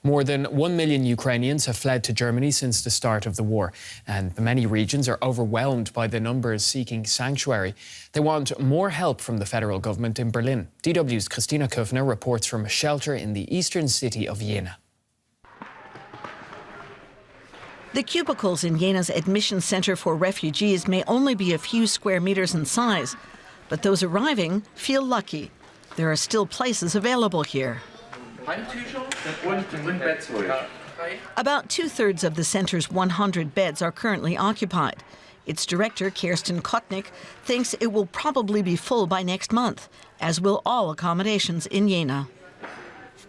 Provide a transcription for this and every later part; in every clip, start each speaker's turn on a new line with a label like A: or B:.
A: More than 1 million Ukrainians have fled to Germany since the start of the war, and many regions are overwhelmed by the numbers seeking sanctuary. They want more help from the federal government in Berlin. DW's Christina Kufner reports from a shelter in the eastern city of Jena.
B: The cubicles in Jena's admission center for refugees may only be a few square meters in size, but those arriving feel lucky. There are still places available here. About two-thirds of the center's 100 beds are currently occupied. Its director, Kirsten Kotnik, thinks it will probably be full by next month, as will all accommodations in Jena.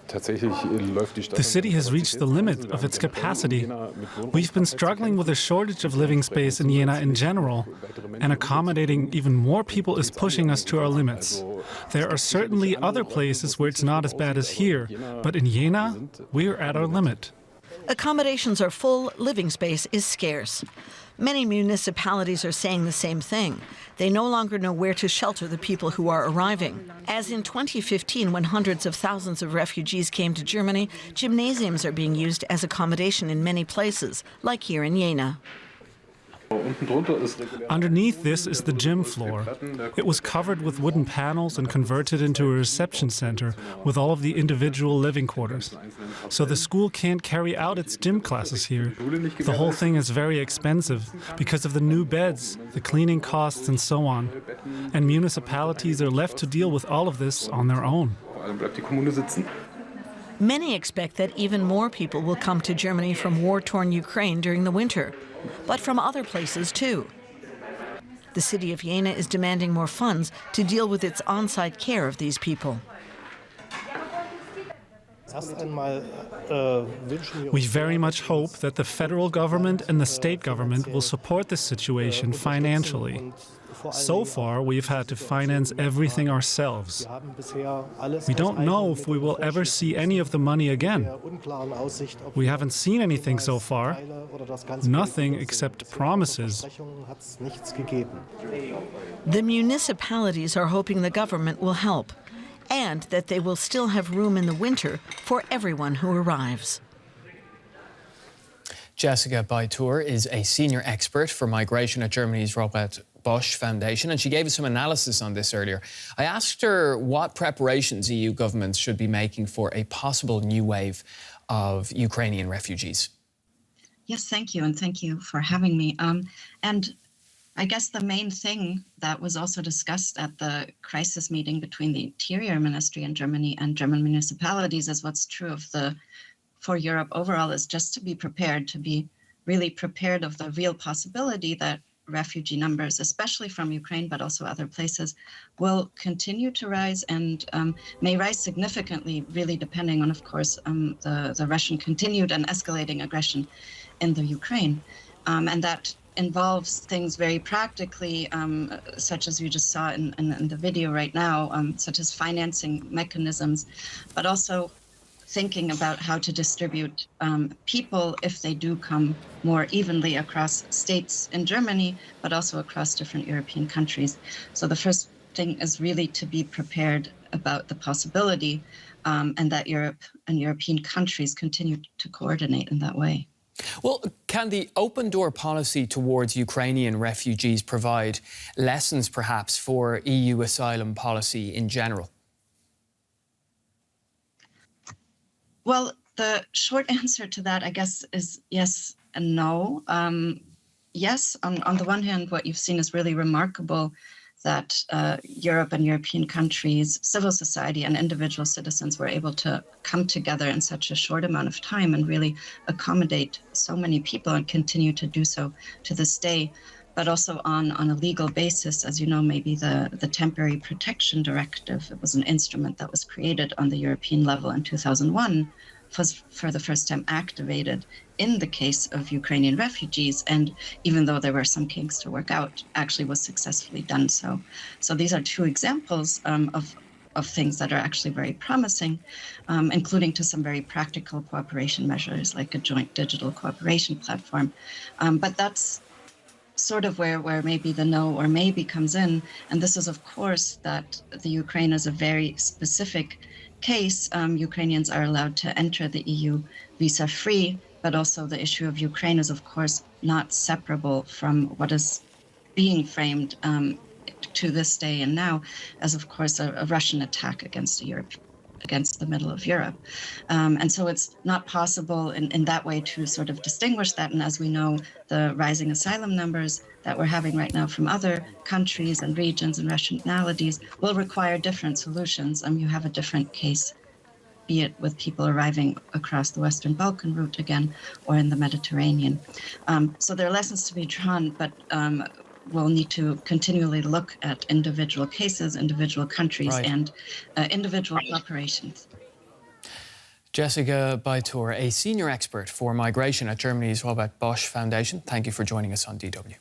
C: The city has reached the limit of its capacity. We've been struggling with a shortage of living space in Jena in general, and accommodating even more people is pushing us to our limits. There are certainly other places where it's not as bad as here, but in Jena, we're at our limit.
B: Accommodations are full, living space is scarce. Many municipalities are saying the same thing. They no longer know where to shelter the people who are arriving. As in 2015, when hundreds of thousands of refugees came to Germany, gymnasiums are being used as accommodation in many places, like here in Jena.
C: Underneath this is the gym floor. It was covered with wooden panels and converted into a reception center with all of the individual living quarters. So the school can't carry out its gym classes here. The whole thing is very expensive because of the new beds, the cleaning costs and so on. And municipalities are left to deal with all of this on their own.
B: Many expect that even more people will come to Germany from war-torn Ukraine during the winter, but from other places too. The city of Jena is demanding more funds to deal with its on-site care of these people.
C: We very much hope that the federal government and the state government will support this situation financially. So far, we've had to finance everything ourselves. We don't know if we will ever see any of the money again. We haven't seen anything so far. Nothing except promises.
B: The municipalities are hoping the government will help, and that they will still have room in the winter for everyone who arrives.
A: Jessica Beitur is a senior expert for migration at Germany's Robert Bosch Foundation, and she gave us some analysis on this earlier. I asked her what preparations EU governments should be making for a possible new wave of Ukrainian refugees.
D: Yes, thank you, and thank you for having me. And I guess the main thing that was also discussed at the crisis meeting between the Interior Ministry in Germany and German municipalities, is what's true for Europe overall, is just to be prepared, to be really prepared of the real possibility that refugee numbers, especially from Ukraine, but also other places, will continue to rise and may rise significantly, really depending on, of course, the Russian continued and escalating aggression in the Ukraine. And that involves things very practically, such as you just saw in the video right now, such as financing mechanisms, but also thinking about how to distribute people if they do come more evenly across states in Germany, but also across different European countries. So the first thing is really to be prepared about the possibility and that Europe and European countries continue to coordinate in that way.
A: Well, can the open door policy towards Ukrainian refugees provide lessons perhaps for EU asylum policy in general?
D: Well, the short answer to that, I guess, is yes and no. Yes, on the one hand, what you've seen is really remarkable, that Europe and European countries, civil society and individual citizens were able to come together in such a short amount of time and really accommodate so many people and continue to do so to this day. But also on a legal basis, as you know, maybe the Temporary Protection Directive, it was an instrument that was created on the European level in 2001, was for the first time activated in the case of Ukrainian refugees. And even though there were some kinks to work out, actually was successfully done so. So these are two examples of things that are actually very promising, including to some very practical cooperation measures like a joint digital cooperation platform. But that's sort of where maybe the no or maybe comes in. And this is, of course, that the Ukraine is a very specific case, Ukrainians are allowed to enter the EU visa-free, but also the issue of Ukraine is, of course, not separable from what is being framed to this day and now as, of course, a Russian attack against the middle of Europe. And so it's not possible in that way to sort of distinguish that. And as we know, the rising asylum numbers that we're having right now from other countries and regions and nationalities will require different solutions. You have a different case, be it with people arriving across the Western Balkan route again, or in the Mediterranean. So there are lessons to be drawn, but we'll need to continually look at individual cases, individual countries, and individual operations.
A: Jessica Beitor, a senior expert for migration at Germany's Robert Bosch Foundation. Thank you for joining us on DW.